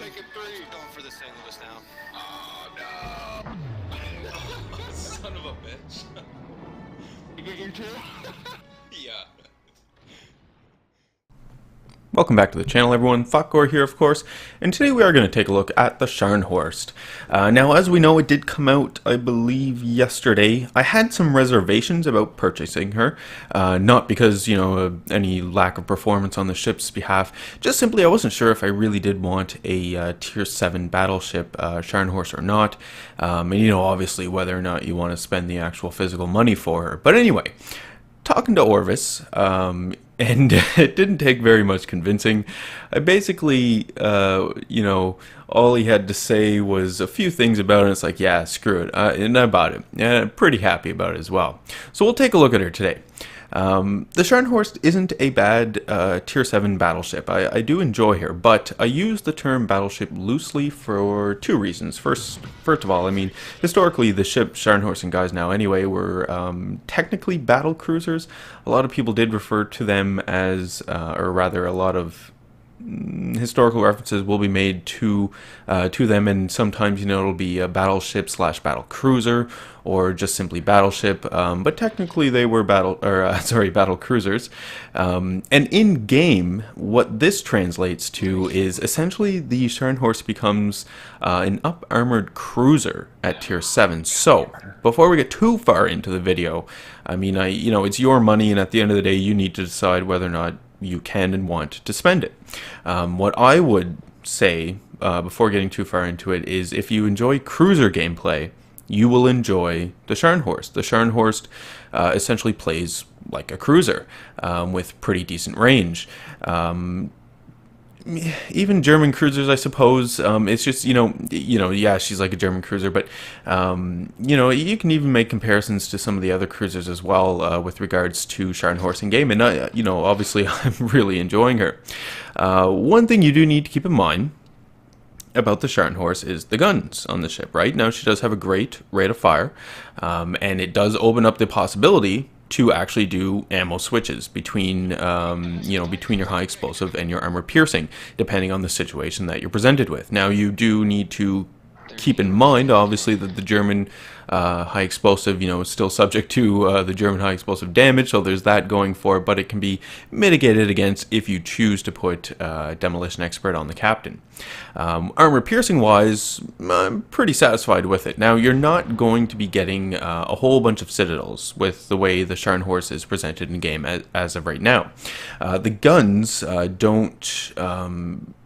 taking three. Going for the St. Louis now. Oh no! Son of a bitch. You get your two? Yeah. Welcome back to the channel, everyone. Thotgor here, of course, and today we are going to take a look at the Scharnhorst. Now, as we know, it did come out, I believe, yesterday. I had some reservations about purchasing her, not because, any lack of performance on the ship's behalf, just simply I wasn't sure if I really did want a Tier 7 battleship, Scharnhorst or not, and, obviously whether or not you want to spend the actual physical money for her. But anyway, talking to Orvis, and it didn't take very much convincing. I basically, all he had to say was a few things about it. It's like, yeah, screw it, and I bought it. And I'm pretty happy about it as well. So we'll take a look at her today. The Scharnhorst isn't a bad Tier 7 battleship. I do enjoy her, but I use the term battleship loosely for two reasons. First of all, I mean, historically the ship Scharnhorst and guys now anyway were technically battle cruisers. A lot of people did refer to them as, or rather a lot of historical references will be made to them, and sometimes it'll be a battleship slash battle cruiser or just simply battleship, but technically they were battle cruisers. And in game, what this translates to is essentially the Scharnhorst becomes an up armored cruiser at Tier 7. So before we get too far into the video, I mean, it's your money, and at the end of the day, you need to decide whether or not you can and want to spend it. What I would say before getting too far into it is if you enjoy cruiser gameplay, you will enjoy the Scharnhorst. The Scharnhorst essentially plays like a cruiser with pretty decent range. Even German cruisers, I suppose. It's just yeah, she's like a German cruiser, but you can even make comparisons to some of the other cruisers as well with regards to Scharnhorst in game, and obviously I'm really enjoying her. One thing you do need to keep in mind about the Scharnhorst is the guns on the ship. Right now, she does have a great rate of fire, and it does open up the possibility to actually do ammo switches between between your high explosive and your armor piercing, depending on the situation that you're presented with. Now, you do need to keep in mind, obviously, that the German high explosive, is still subject to the German high explosive damage, so there's that going for it, but it can be mitigated against if you choose to put Demolition Expert on the captain. Armor piercing wise, I'm pretty satisfied with it. Now, you're not going to be getting a whole bunch of citadels with the way the Scharnhorst is presented in game as of right now. The guns don't...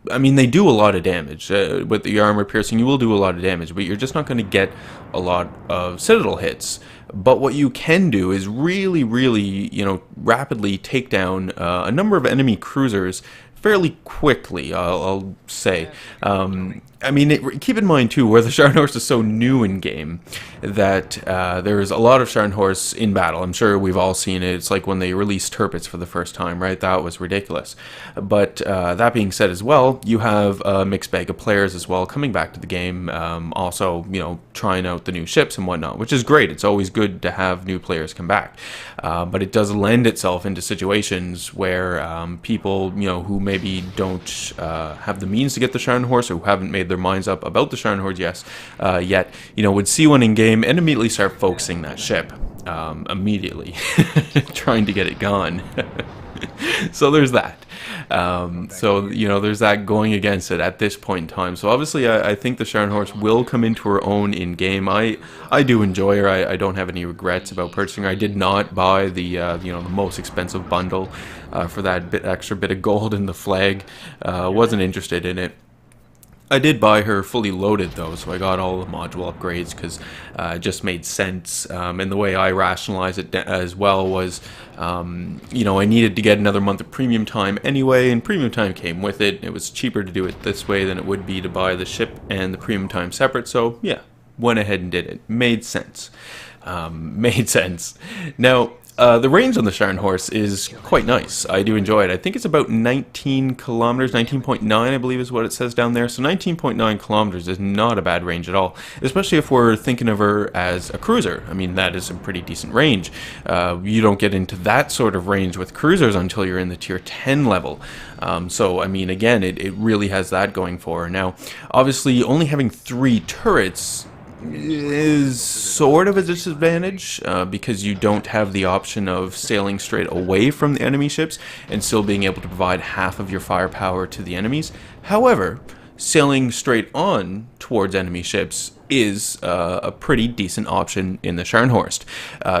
I mean, they do a lot of damage. With the armor piercing, you will do a lot of damage, but you're just not going to get a lot of citadel hits. But what you can do is really, really, rapidly take down a number of enemy cruisers fairly quickly, I'll say. I mean, keep in mind, too, where the Scharnhorst is so new in game, that there's a lot of Scharnhorsts in battle. I'm sure we've all seen it. It's like when they released Tirpitz for the first time, right? That was ridiculous. But that being said as well, you have a mixed bag of players as well coming back to the game, also, trying out the new ships and whatnot, which is great. It's always good to have new players come back. But it does lend itself into situations where people, who maybe don't have the means to get the Scharnhorst, or who haven't made their minds up about the Scharnhorst yet, would see one in game and immediately start focusing that ship, immediately, trying to get it gone. So there's that. There's that going against it at this point in time. So obviously, I think the Scharnhorst will come into her own in game. I do enjoy her. I don't have any regrets about purchasing her. I did not buy the the most expensive bundle for that extra bit of gold in the flag. Wasn't interested in it. I did buy her fully loaded though, so I got all the module upgrades because it just made sense. And the way I rationalized it as well was, I needed to get another month of premium time anyway, and premium time came with it. It was cheaper to do it this way than it would be to buy the ship and the premium time separate, so yeah, went ahead and did it. Made sense. Made sense. Now, The range on the Scharnhorst is quite nice. I do enjoy it. I think it's about 19 kilometers, 19.9 I believe is what it says down there. So 19.9 kilometers is not a bad range at all, especially if we're thinking of her as a cruiser. I mean, that is some pretty decent range. You don't get into that sort of range with cruisers until you're in the tier 10 level. So, I mean, again, it really has that going for her. Now, obviously, only having 3 turrets is sort of a disadvantage because you don't have the option of sailing straight away from the enemy ships and still being able to provide half of your firepower to the enemies. However, sailing straight on towards enemy ships is a pretty decent option in the Scharnhorst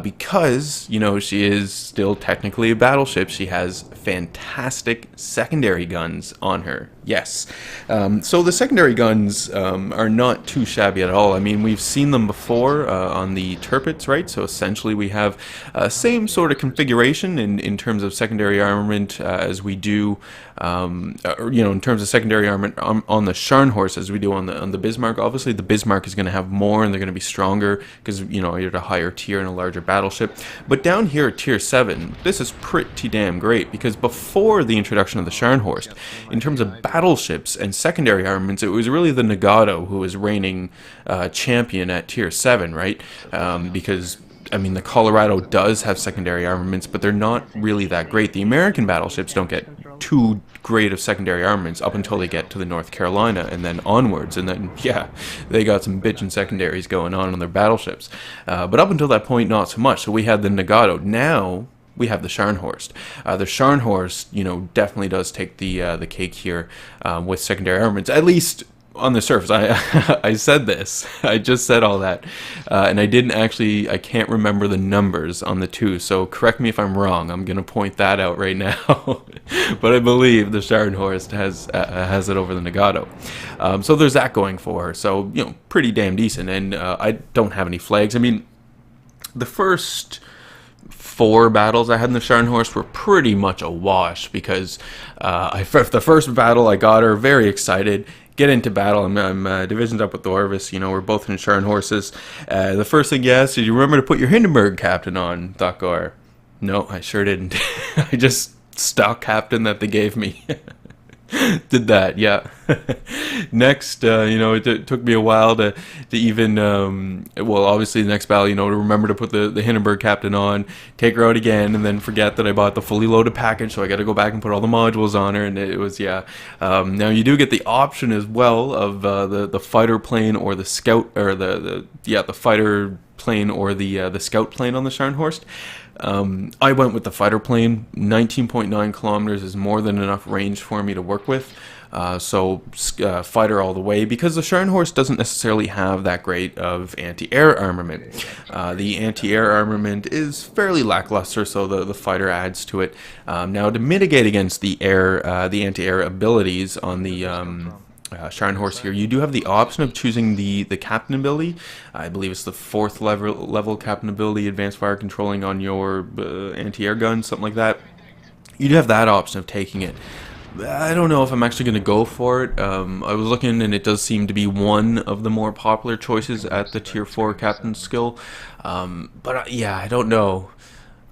because, you know, she is still technically a battleship. She has fantastic secondary guns on her. Yes. So the secondary guns are not too shabby at all. I mean, we've seen them before on the Tirpitz, right? So essentially we have same sort of configuration in terms of secondary armament as we do, you know, in terms of secondary armament on the Scharnhorst as we do on the Bismarck. Obviously, the Bismarck is going to have more and they're going to be stronger because, you know, you're at a higher tier and a larger battleship. But down here at tier 7, this is pretty damn great because before the introduction of the Scharnhorst, in terms of battleships and secondary armaments, it was really the Nagato who was reigning champion at tier 7, right? Because I mean, the Colorado does have secondary armaments, but they're not really that great. The American battleships don't get too great of secondary armaments up until they get to the North Carolina and then onwards. And then, yeah, they got some bitchin' secondaries going on their battleships. But up until that point, not so much. So we had the Nagato. Now we have the Scharnhorst. The Scharnhorst, you know, definitely does take the cake here with secondary armaments, at least on the surface. I said this. I just said all that, and I can't remember the numbers on the 2. So correct me if I'm wrong. I'm gonna point that out right now. But I believe the Scharnhorst has it over the Nagato. So there's that going for her. So, you know, pretty damn decent. And I don't have any flags. I mean, the first 4 battles I had in the Scharnhorst were pretty much a wash because the first battle I got her very excited. Get into battle. I'm divisions up with the Orvis. You know, we're both in Scharnhorsts. The first thing you asked, did you remember to put your Hindenburg captain on, Thotgor? No, I sure didn't. I just stock captain that they gave me. Did that, yeah. Next, you know, it took me a while to even, well, obviously the next battle, you know, to remember to put the Hindenburg captain on, take her out again, and then forget that I bought the fully loaded package, so I got to go back and put all the modules on her, and it was, yeah. Now you do get the option as well of the fighter plane or the scout, or the fighter plane or the scout plane on the Scharnhorst. I went with the fighter plane. 19.9 kilometers is more than enough range for me to work with. So fighter all the way, because the Scharnhorst doesn't necessarily have that great of anti-air armament. The anti-air armament is fairly lackluster, so the fighter adds to it. Now, to mitigate against the anti-air abilities on the Scharnhorst here, you do have the option of choosing the captain ability. I believe it's the 4th level captain ability, advanced fire controlling on your anti-air gun, something like that. You do have that option of taking it. I don't know if I'm actually going to go for it. I was looking, and it does seem to be one of the more popular choices at the tier 4 captain skill. But yeah, I don't know.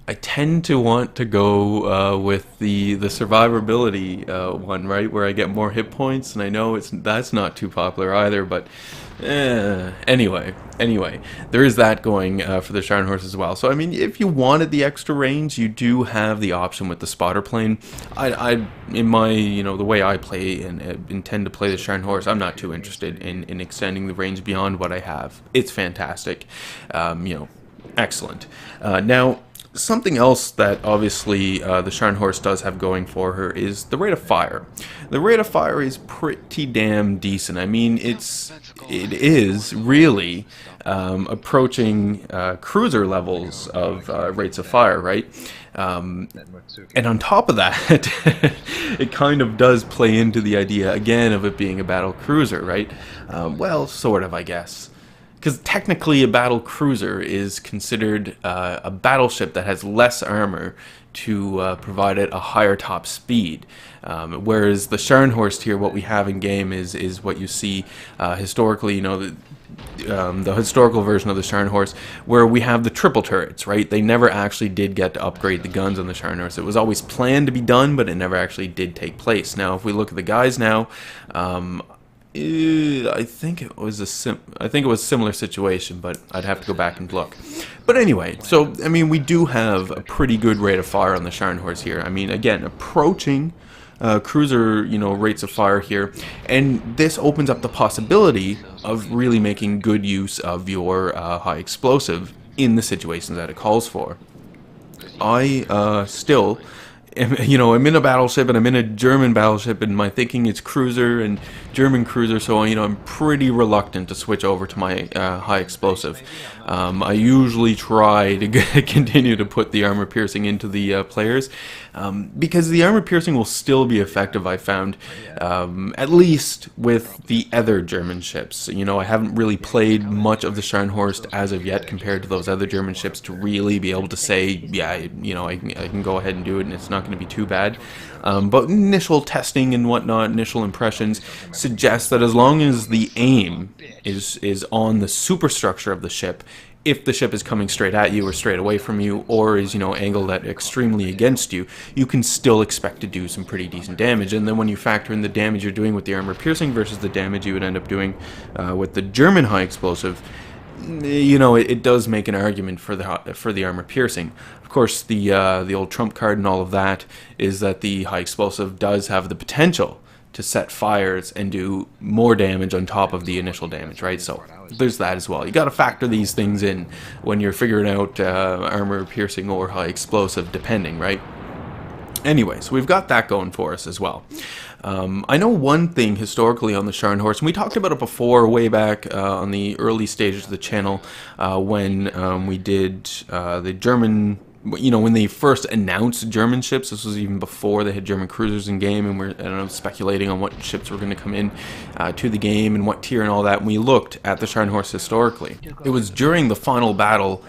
I tend to want to go with the survivability one, right, where I get more hit points, and I know that's not too popular either, but anyway, there is that going for the Scharnhorst as well. So I mean, if you wanted the extra range, you do have the option with the spotter plane. I in my, you know, the way I play and intend to play the Scharnhorst, I'm not too interested in extending the range beyond what I have. It's fantastic, you know, excellent. Now, something else that obviously the Scharnhorst does have going for her is the rate of fire. The rate of fire is pretty damn decent. I mean, it is really approaching cruiser levels of rates of fire, right? And on top of that, it kind of does play into the idea again of it being a battle cruiser, right? Well, sort of, I guess. because technically a battle cruiser is considered a battleship that has less armor to provide it a higher top speed. Whereas the Scharnhorst here, what we have in game is what you see historically, the historical version of the Scharnhorst, where we have the triple turrets, right? They never actually did get to upgrade the guns on the Scharnhorst. It was always planned to be done, but it never actually did take place. Now, if we look at the guys now, I think it was a similar situation, but I'd have to go back and look. But anyway, so I mean, we do have a pretty good rate of fire on the Scharnhorst here. I mean, again, approaching cruiser, rates of fire here, and this opens up the possibility of really making good use of your high explosive in the situations that it calls for. I still I'm in a battleship, and I'm in a German battleship, and my thinking is cruiser and German cruiser, so I'm pretty reluctant to switch over to my high explosive. I usually try to continue to put the armor piercing into the players, because the armor piercing will still be effective, I found, at least with the other German ships. I haven't really played much of the Scharnhorst as of yet compared to those other German ships to really be able to say, yeah, I can go ahead and do it, and it's not going to be too bad. But initial testing and whatnot, initial impressions suggest that as long as the aim is on the superstructure of the ship, if the ship is coming straight at you or straight away from you, or is angled at extremely against you, you can still expect to do some pretty decent damage. And then when you factor in the damage you're doing with the armor piercing versus the damage you would end up doing with the German high explosive, it does make an argument for the armor piercing. Of course, the old trump card and all of that is that the high explosive does have the potential to set fires and do more damage on top of the initial damage, right? So there's that as well. You got to factor these things in when you're figuring out armor piercing or high explosive, depending, right? Anyway, so we've got that going for us as well. I know one thing historically on the Scharnhorst, and we talked about it before, way back on the early stages of the channel, when we did the German, when they first announced German ships. This was even before they had German cruisers in game, and we're speculating on what ships were going to come in to the game and what tier and all that. And we looked at the Scharnhorst historically. It was during the final battle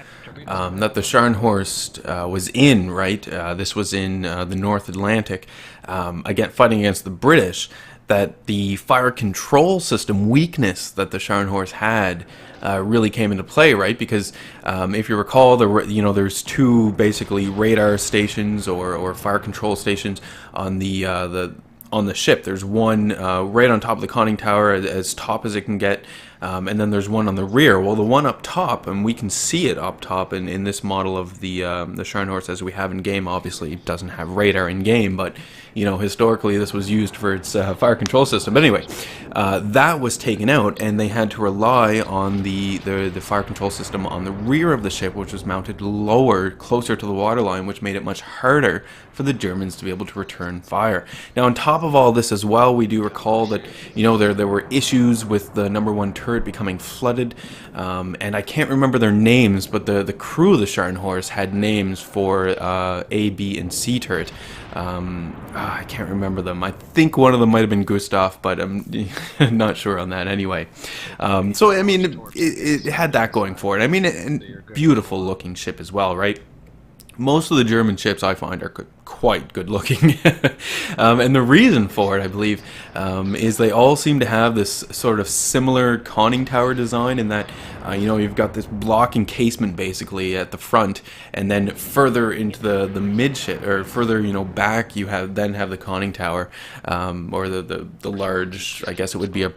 that the Scharnhorst was in, right? This was in the North Atlantic, again fighting against the British, that the fire control system weakness that the Scharnhorst had really came into play, right? Because if you recall, there's two basically radar stations or fire control stations on the ship. There's one right on top of the conning tower, as top as it can get, and then there's one on the rear. Well, the one up top, and we can see it up top in this model of the Scharnhorst as we have in game. Obviously, it doesn't have radar in game, but historically this was used for its fire control system. But anyway, that was taken out, and they had to rely on the fire control system on the rear of the ship, which was mounted lower, closer to the waterline, which made it much harder for the Germans to be able to return fire. Now, on top of all this as well, we do recall that there were issues with the number 1 turret becoming flooded, and I can't remember their names, but the crew of the Scharnhorst had names for A, B, and C turret. I can't remember them. I think one of them might have been Gustav, but I'm not sure on that anyway. So, I mean, it had that going for it. I mean, a beautiful looking ship as well, right? Most of the German ships I find are quite good looking, and the reason for it, I believe, is they all seem to have this sort of similar conning tower design, in that you've got this block encasement basically at the front, and then further into the midship, or further back, you have the conning tower, or the large, I guess it would be a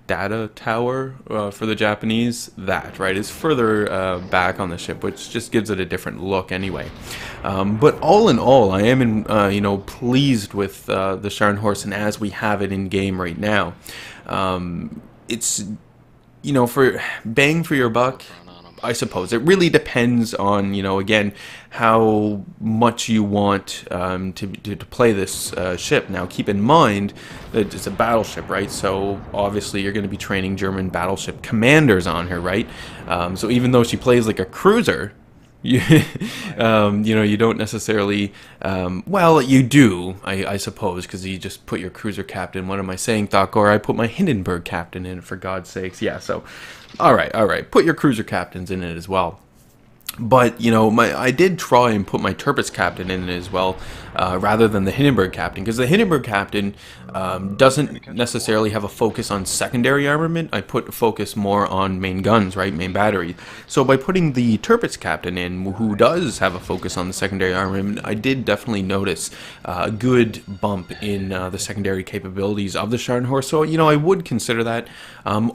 data tower for the Japanese. That, right, is further back on the ship, which just gives it a different look anyway. But all in all, I am pleased with the Scharnhorst, and as we have it in game right now, it's for bang for your buck, I suppose. It really depends on, again, how much you want to play this ship. Now, keep in mind that it's a battleship, right? So, obviously, you're going to be training German battleship commanders on her, right? So, even though she plays like a cruiser, You don't necessarily, well, you do, I suppose, because you just put your cruiser captain. What am I saying, Thotgor? I put my Hindenburg captain in, for God's sakes. Yeah, so, all right, put your cruiser captains in it as well. But, I did try and put my Tirpitz captain in it as well, rather than the Hindenburg captain, because the Hindenburg captain doesn't necessarily have a focus on secondary armament. I put focus more on main guns, right, main batteries. So by putting the Tirpitz captain in, who does have a focus on the secondary armament, I did definitely notice a good bump in the secondary capabilities of the Scharnhorst. So, I would consider that.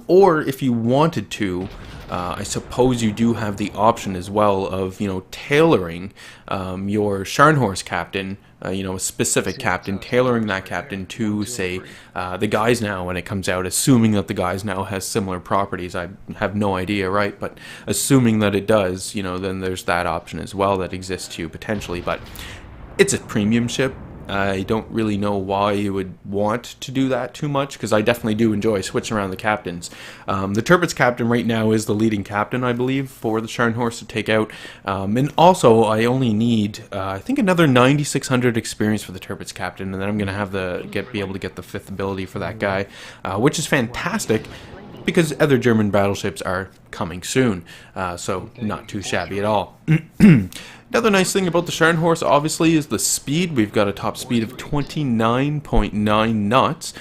Or if you wanted to, I suppose you do have the option as well of, tailoring your Scharnhorst captain, a specific captain, tailoring that captain to, say, the Guys Now when it comes out, assuming that the Guys Now has similar properties. I have no idea, right? But assuming that it does, then there's that option as well that exists to you potentially. But it's a premium ship. I don't really know why you would want to do that too much, because I definitely do enjoy switching around the captains. The Tirpitz captain right now is the leading captain, I believe, for the Scharnhorst to take out. And also, I only need, I think, another 9,600 experience for the Tirpitz captain, and then I'm going to have be able to get the 5th ability for that guy, which is fantastic, because other German battleships are coming soon, so not too shabby at all. Another nice thing about the Scharnhorst, obviously, is the speed. We've got a top speed of 29.9 knots,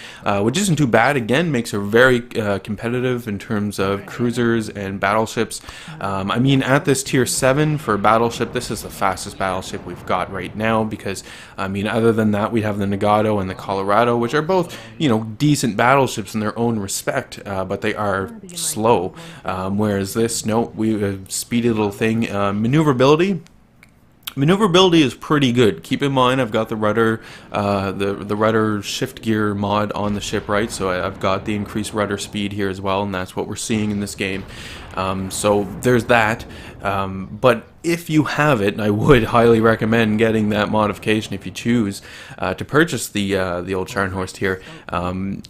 which isn't too bad. Again, makes her very competitive in terms of cruisers and battleships. I mean, at this tier 7 for battleship, this is the fastest battleship we've got right now, because, I mean, other than that, we have the Nagato and the Colorado, which are both, decent battleships in their own respect, but they are slow. Whereas this, no, speedy little thing. Maneuverability is pretty good. Keep in mind, I've got the rudder, the rudder shift gear mod on the ship, right? So I've got the increased rudder speed here as well, and that's what we're seeing in this game. So there's that. But if you have it, and I would highly recommend getting that modification if you choose to purchase the old Scharnhorst here,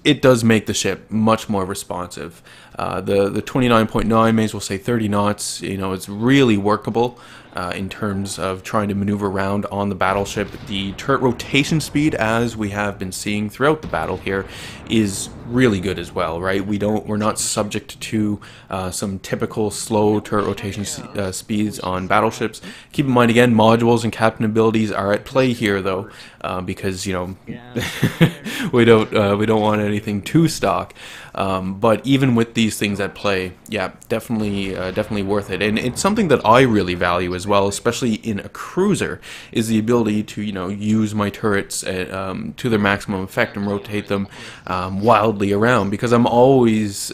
it does make the ship much more responsive. The 29.9, may as well say 30 knots, it's really workable. In terms of trying to maneuver around on the battleship. The turret rotation speed, as we have been seeing throughout the battle here, is really good as well, right? We're not subject to some typical slow turret rotation speeds on battleships. Keep in mind, again, modules and captain abilities are at play here, though, because we don't want anything too stock. But even with these things at play, yeah, definitely worth it. And it's something that I really value as well, especially in a cruiser, is the ability to use my turrets to their maximum effect and rotate them wildly around, because I'm always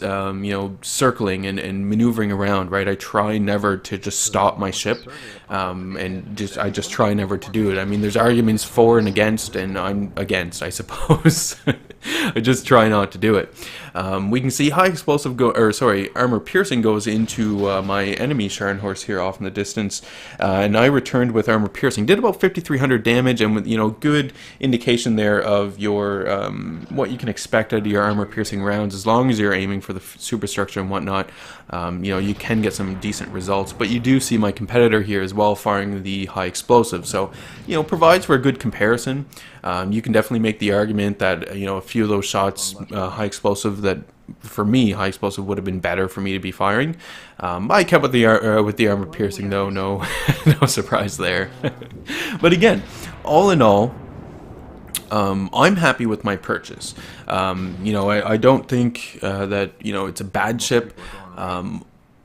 circling and maneuvering around, right? I try never to just stop my ship, and I just try never to do it. I mean, there's arguments for and against, and I'm against, I suppose. I just try not to do it. We can see high explosive armor piercing goes into my enemy Scharnhorst here off in the distance, and I returned with armor piercing. Did about 5,300 damage, and with good indication there of your what you can expect out of your armor piercing rounds, as long as you're aiming for the superstructure and whatnot. You can get some decent results, but you do see my competitor here as well firing the high explosive, so provides for a good comparison. You can definitely make the argument that a few of those shots high explosive, that for me high explosive would have been better for me to be firing. I kept with the armor piercing though, no surprise there. But again, all in all, I'm happy with my purchase. I don't think that it's a bad ship.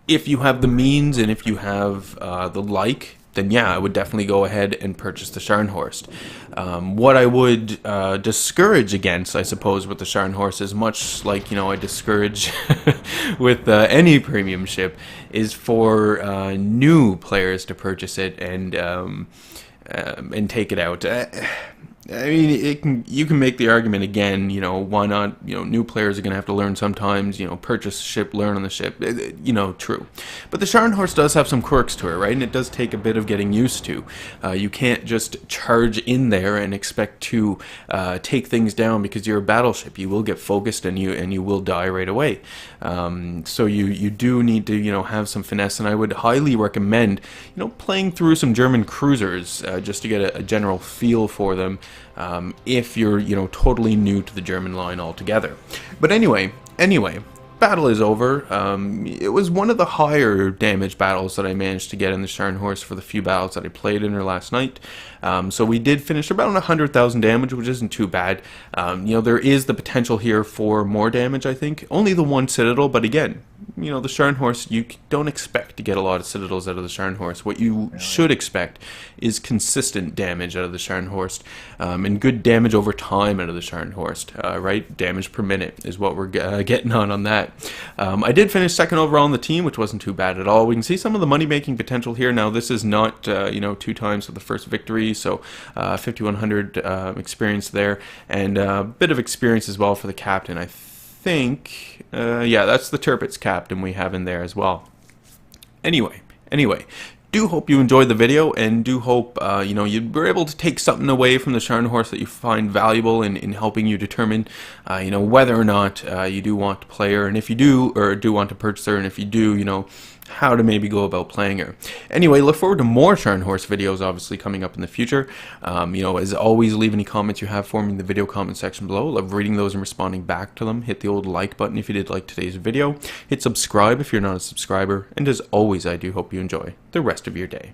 If you have the means and if you have then yeah, I would definitely go ahead and purchase the Scharnhorst. What I would discourage against, I suppose, with the Scharnhorst, is much like I discourage with any premium ship, is for new players to purchase it and take it out. I mean, you can make the argument again, why not, new players are going to have to learn sometimes, purchase a ship, learn on the ship, true. But the Scharnhorst does have some quirks to it, right? And it does take a bit of getting used to. You can't just charge in there and expect to take things down because you're a battleship. You will get focused and you will die right away. So you do need to, have some finesse, and I would highly recommend, playing through some German cruisers just to get a general feel for them. If you're, totally new to the German line altogether. But anyway, battle is over. It was one of the higher damage battles that I managed to get in the Scharnhorst for the few battles that I played in her last night. So we did finish about 100,000 damage, which isn't too bad. There is the potential here for more damage, I think. Only the one Citadel, but again, the Scharnhorst, you don't expect to get a lot of Citadels out of the Scharnhorst. What you should expect is consistent damage out of the Scharnhorst, and good damage over time out of the Scharnhorst, right? Damage per minute is what we're getting on that. I did finish second overall on the team, which wasn't too bad at all. We can see some of the money-making potential here. Now, this is not, 2 times for the first victory, so 5,100 experience there, and a bit of experience as well for the captain. I think, yeah, that's the Tirpitz captain we have in there as well. Anyway, do hope you enjoyed the video, and do hope you were able to take something away from the Scharnhorst that you find valuable in helping you determine whether or not you do want to play her, and if you do, or do want to purchase her, and if you do, how to maybe go about playing her. Anyway, look forward to more Scharnhorst videos obviously coming up in the future. As always, leave any comments you have for me in the video comment section below. Love reading those and responding back to them. Hit the old like button if you did like today's video. Hit subscribe if you're not a subscriber. And as always, I do hope you enjoy the rest of your day.